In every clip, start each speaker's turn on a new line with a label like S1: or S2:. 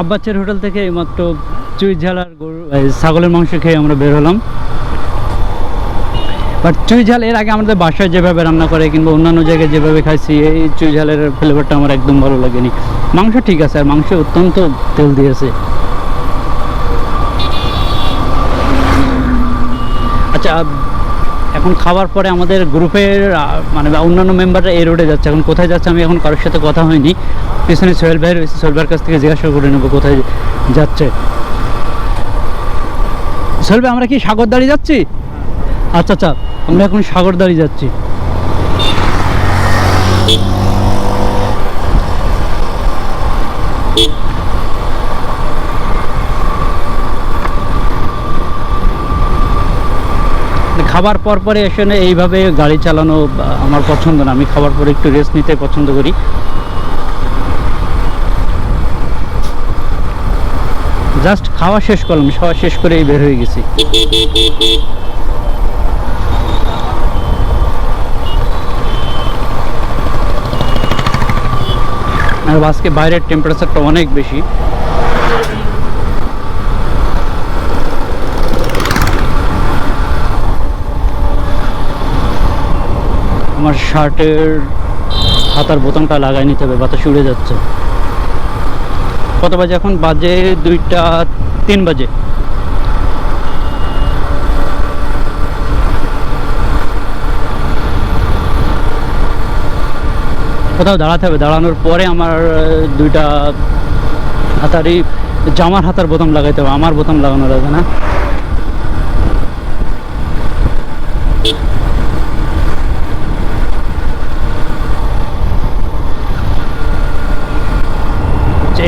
S1: আব্বাচ্চের hotel থেকে এইমাত্র চুই ঝাল আর ছাগলের মাংস খেয়ে আমরা বের হলাম। বাট চুই ঝাল এর আগে আমাদের বাসায় যেভাবে রান্না করে কিংবা অন্যান্য জায়গায় যেভাবে খাইছি, এই চুই ঝালের ফ্লেভারটা আমার একদম ভালো লাগেনি। মাংস ঠিক আছে, আর মাংস অত্যন্ত তেল দিয়েছে। আচ্ছা, এখন খাওয়ার পরে আমাদের গ্রুপের মানে অন্যান্য মেম্বাররা এই রোডে যাচ্ছে। এখন কোথায় যাচ্ছে আমি এখন কারোর সাথে কথা হয়নি। পিছনে সোহেল ভাই রয়েছে, সোহেল ভাইয়ের কাছ থেকে জিজ্ঞাসা করে নেবো কোথায় যাচ্ছে। সোহেল ভাই, আমরা কি সাগরদাড়ি যাচ্ছি? আচ্ছা আচ্ছা, আমরা এখন সাগরদাড়ি যাচ্ছি। খাবার পর পরে এসে এইভাবে গাড়ি চালানো আমার পছন্দ না। আমি খাবার পরে একটু রেস্ট নিতে পছন্দ করি। জাস্ট খাওয়া শেষ করলাম, খাওয়া শেষ করেই বের হয়ে গেছি। আর আজকে বাইরের টেম্পারেচারটা অনেক বেশি। আমার শার্টের হাতার বোতামটা লাগাই নিতে হবে, বাতাসে উড়ে যাচ্ছে। কত বাজে এখন? বাজে 2টা 3 বাজে। কোথাও দাঁড়াতে হবে, দাঁড়ানোর পরে আমার 2টা হাতারই জামার হাতার বোতাম লাগাইতে হবে। আমার বোতাম লাগানো লাগবে না।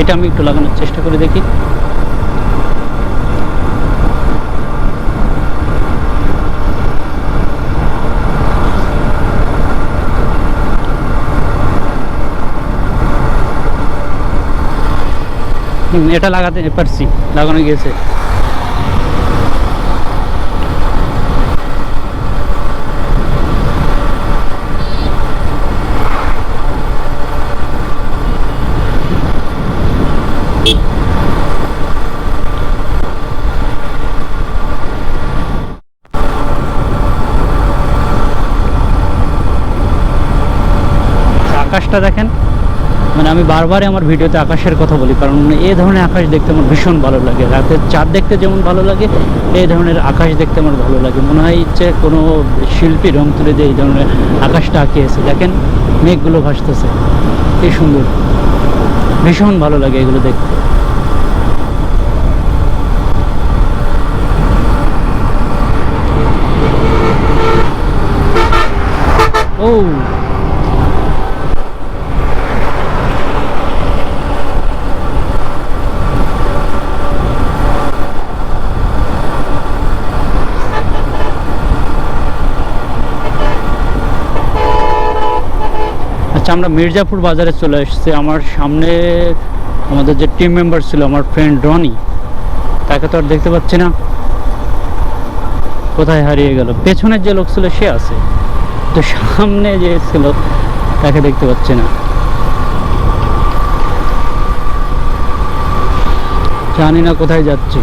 S1: এটা আমি একটু লাগানোর চেষ্টা করে দেখি। এটা লাগাতে পারছি, লাগানো গিয়েছে। আকাশটা দেখেন, মানে আমি বারবারই আমার ভিডিওতে আকাশের কথা বলি, কারণ এই ধরনের আকাশ দেখতে আমার ভীষণ ভালো লাগে। রাতের চাঁদ দেখতে যেমন ভালো লাগে, এই ধরনের আকাশ দেখতে আমার ভালো লাগে। মনে হয় যে কোনো শিল্পী রং তুলে দিয়ে এই ধরনের আকাশটা আঁকিয়েছে। দেখেন মেঘগুলো ভাসতেছে, কি সুন্দর, ভীষণ ভালো লাগে এগুলো দেখতে। ও আমরা মির্জাপুর বাজারে চলে এসেছি। আমার সামনে আমাদের যে টিম মেম্বার ছিল, আমার ফ্রেন্ড রনি, তাকে তো আর দেখতে পাচ্ছি না, কোথায় হারিয়ে গেল। পেছনের যে লোক ছিল সে আছে, তো সামনে যে ছিল তাকে দেখতে পাচ্ছি না। জানি না কোথায় যাচ্ছি।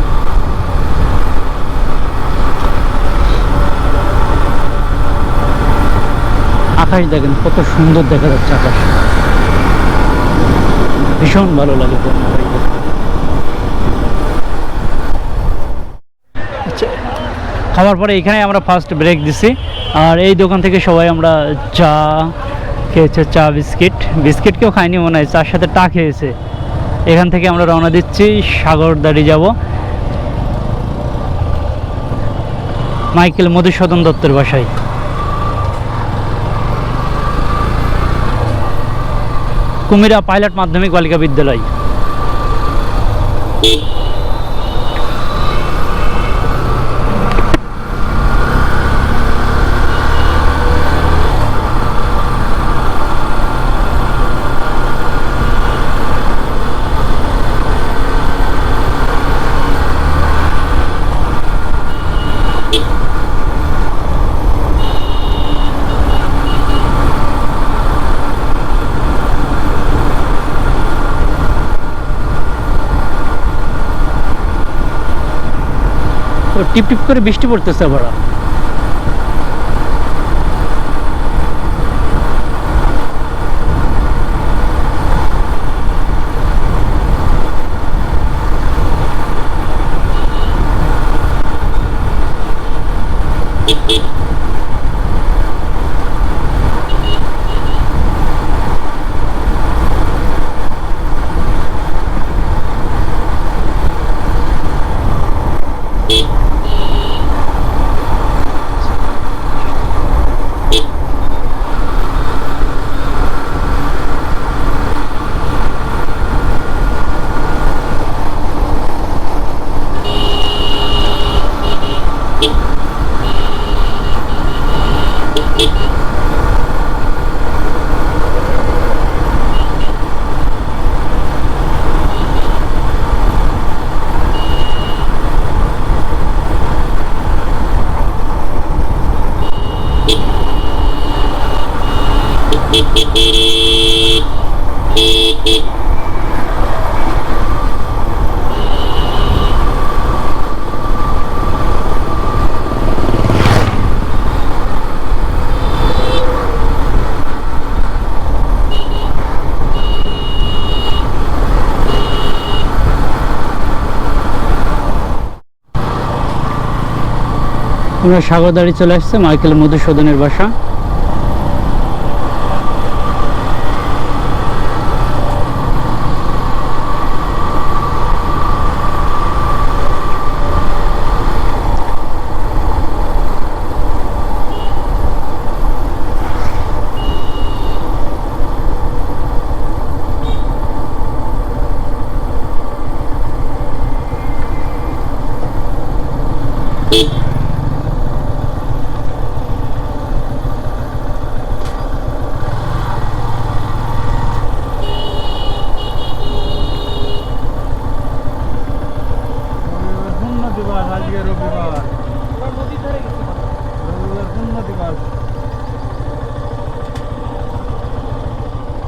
S1: আকাশ দেখেন কত সুন্দর দেখা যাচ্ছে, আকাশ ভীষণ ভালো লাগে। খাওয়ার পরে এখানে আমরা ফার্স্ট ব্রেক দিছি, আর এই দোকান থেকে সবাই আমরা চা খেয়েছে, চা বিস্কিট কেউ খায়নি মনে হয়, চার সাথে টা খেয়েছে। এখান থেকে আমরা রওনা দিচ্ছি, সাগরদাড়ি যাব মাইকেল মধুসূদন দত্তের বাসায়। কুমিরা পাইলট মাধ্যমিক বালিকা বিদ্যালয়। টিপ টিপ করে বৃষ্টি পড়তেছে আবার। আমরা সাগরদাড়ি চলে আসছে, মাইকেল মধুসূদনের বাসা।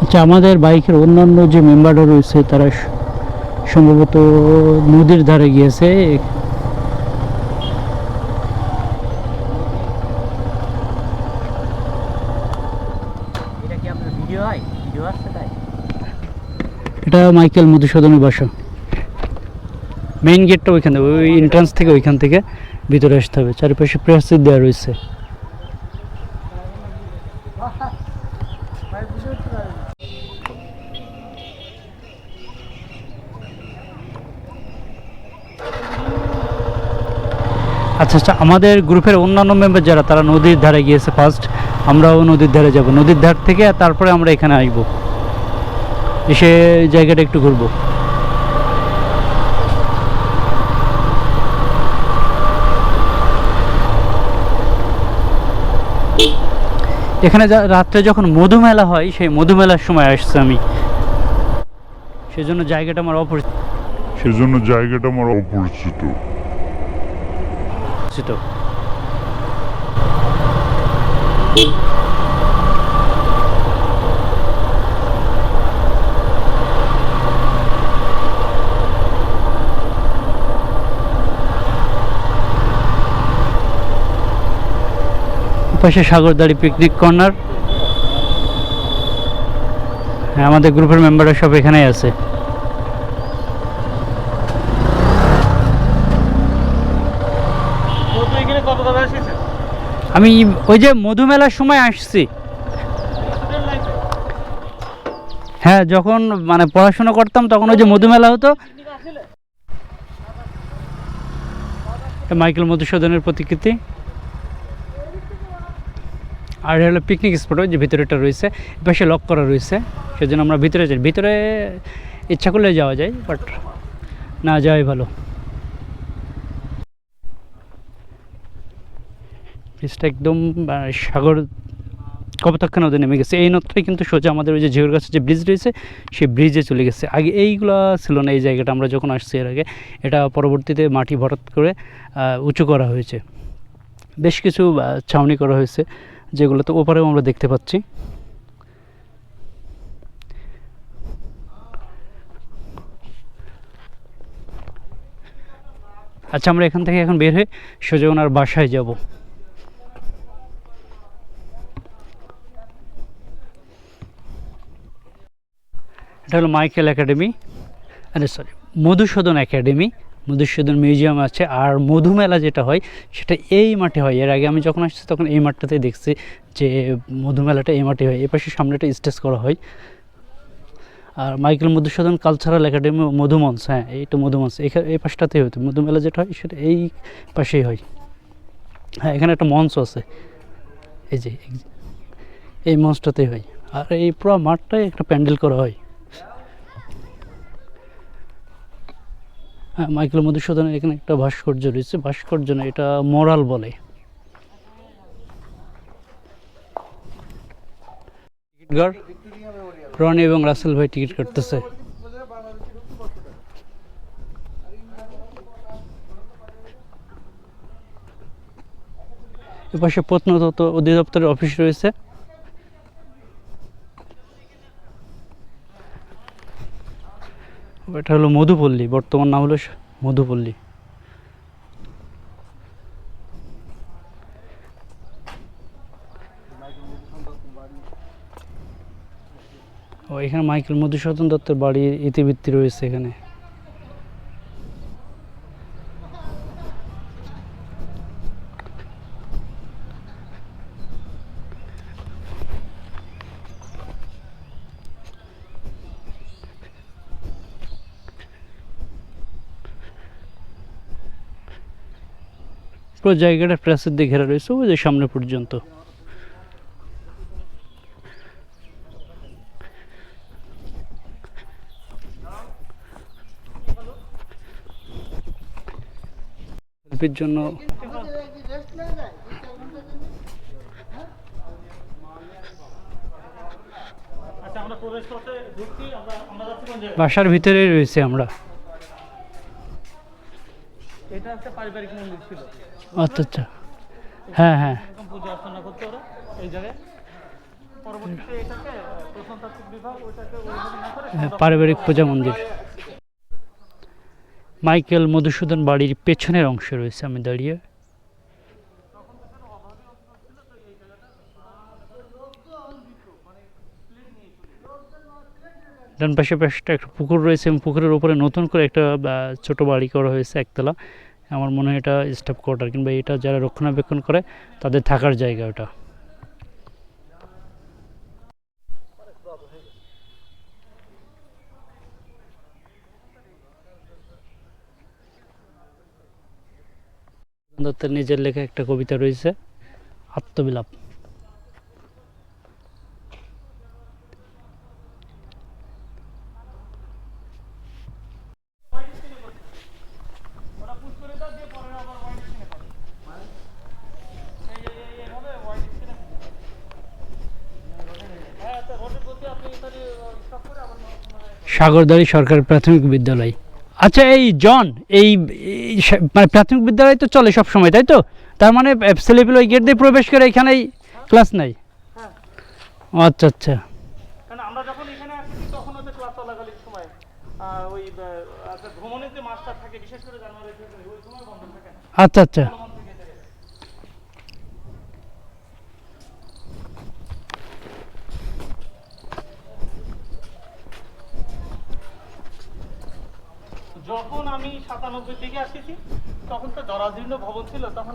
S1: আচ্ছা, আমাদের বাইকের অন্যান্য যে মেম্বাররা রয়েছে তারা সম্ভবত নদীর ধারে গিয়েছে। এটা মাইকেল মধুসূদনের বাসা। মেইন গেটটা ওইখান থেকে, ওই এন্ট্রান্স থেকে ওইখান থেকে ভিতরে আসতে হবে। চারিপাশে প্রেসিড দেওয়া রয়েছে। আচ্ছা আচ্ছা, আমাদের গ্রুপের অন্যান্য মেম্বার যারা, তারা নদীর ধারে গিয়েছে ফার্স্ট। আমরাও নদীর ধারে যাব, নদীর ধার থেকে তারপরে আমরা এখানে আসবো, এসে জায়গাটা একটু ঘুরবো। এখানে রাত্রে যখন মধুমেলা হয়, সেই মধুমেলার সময় আসছে আমি, সেজন্য জায়গাটা আমার অপরিচিত। পাশে সাগরদাড়ি পিকনিক কর্নার। হ্যাঁ, আমাদের গ্রুপের মেম্বাররা সব এখানেই আছে। আমি ওই যে মধুমেলার সময় আসছি। হ্যাঁ, যখন মানে পড়াশোনা করতাম তখন ওই যে মধুমেলা হতো। মাইকেল মধুসূদনের প্রতিকৃতি। আর হলো পিকনিক স্পট, ওই যে ভিতরেটা রয়েছে, পাশে লক করা রয়েছে, সেজন্য আমরা ভিতরে যাই। ভিতরে ইচ্ছা করলে যাওয়া যায়, বাট না যাওয়াই ভালো। ব্রিজটা একদম সাগর কপোতাক্ষ নদী নেমে গেছে। এই নদটাই কিন্তু সোজা আমাদের ওই যে ঝিউর গাছের যে ব্রিজ রয়েছে সেই ব্রিজে চলে গেছে। আগে এইগুলো ছিল না, এই জায়গাটা আমরা যখন আসছি এর আগে। এটা পরবর্তীতে মাটি ভরাট করে উঁচু করা হয়েছে, বেশ কিছু ছাউনি করা হয়েছে, যেগুলো তো ওপারেও আমরা দেখতে পাচ্ছি। আচ্ছা, আমরা এখান থেকে এখন বের হয়ে সোজা ওনার বাসায় যাব। এটা হলো মাইকেল একাডেমি, আরে sorry, Madhusudan academy. Madhusudan museum আছে। আর মধুমেলা যেটা হয় সেটা এই মাঠে হয়। এর আগে আমি যখন আসছি তখন এই মাঠটাতে দেখছি যে মধুমেলাটা এই মাঠে হয়। এপাশে সামনেটা স্টেজ করা হয়। আর মাইকেল মধুসূদন কালচারাল একাডেমি মধুমঞ্চ, হ্যাঁ এইটা মধুমঞ্চ, এখানে এই পাশটাতেই হতো। মধুমেলা যেটা হয় সেটা এই পাশেই হয়। হ্যাঁ, এখানে একটা মঞ্চ আছে, এই যে এই মঞ্চটাতেই হয়। আর এই পুরো মাঠটাই একটা প্যান্ডেল করা হয়। হ্যাঁ, মাইকেল মধুসূদনের এখানে একটা ভাস্কর্য রয়েছে। ভাস্কর্য না, এটা মোরাল বলে। রনি এবং রাসেল ভাই টিকিট কাটতেছে। এপাশে প্রত্নতত্ত্ব অধিদপ্তরের অফিস রয়েছে। এটা হলো মধুপল্লী, বর্তমান নাম হলো মধুপল্লী। ও, এখানে মাইকেল মধুসূদন দত্তের বাড়ির ইতিবৃত্তি রয়েছে এখানে। পুরো জায়গাটা প্রাচীর দিয়ে ঘেরা রয়েছে, ওই যে সামনে পর্যন্ত। সেলফির জন্য বাসার ভিতরেই রয়েছে আমরা।
S2: এটা একটা পারিবারিক মন্দির ছিল।
S1: আচ্ছা আচ্ছা, হ্যাঁ হ্যাঁ,
S2: পূজা অর্চনা করতে ওরা এই জায়গায়। পরবর্তীতে এটাকে প্রত্নতাত্ত্বিক বিভাগ ওইটাকে ওইভাবে না করে
S1: পারিবারিক পূজা মন্দির। মাইকেল মধুসূদন বাড়ির পেছনের অংশে রয়েছে আমি দাঁড়িয়ে। ডান পাশে পাশটা একটা পুকুর রয়েছে এবং পুকুরের উপরে নতুন করে একটা ছোট বাড়ি করা হয়েছে একতলা। আমার মনে হয় এটা স্টাফ কোয়ার্টার, কিংবা এটা যারা রক্ষণাবেক্ষণ করে তাদের থাকার জায়গা ওটা। দত্তের নিজের লেখা একটা কবিতা রয়েছে, আত্মবিলাপ। সাগরদাড়ি সরকারি প্রাথমিক বিদ্যালয়। আচ্ছা, এই জন এই মানে প্রাথমিক বিদ্যালয় তো চলে সব সময়, তাই তো? তার মানে ছেলেপিলে ওই গেট দিয়ে প্রবেশ করে এখানেই ক্লাস নাই? আচ্ছা আচ্ছা,
S2: কারণ আমরা যখন এখানে আসছি তখন ওদের ক্লাস চলাকালীন সময় ওই ভ্রমণের যে মাস্টার থাকে, বিশেষ করে জানুয়ারি ফেব্রুয়ারি ওই সময় বন্ধ থাকে।
S1: আচ্ছা আচ্ছা।
S2: যখন আমি 97 দিকে আসছি তখন তো জরাজীর্ণ ভবন ছিল, তখন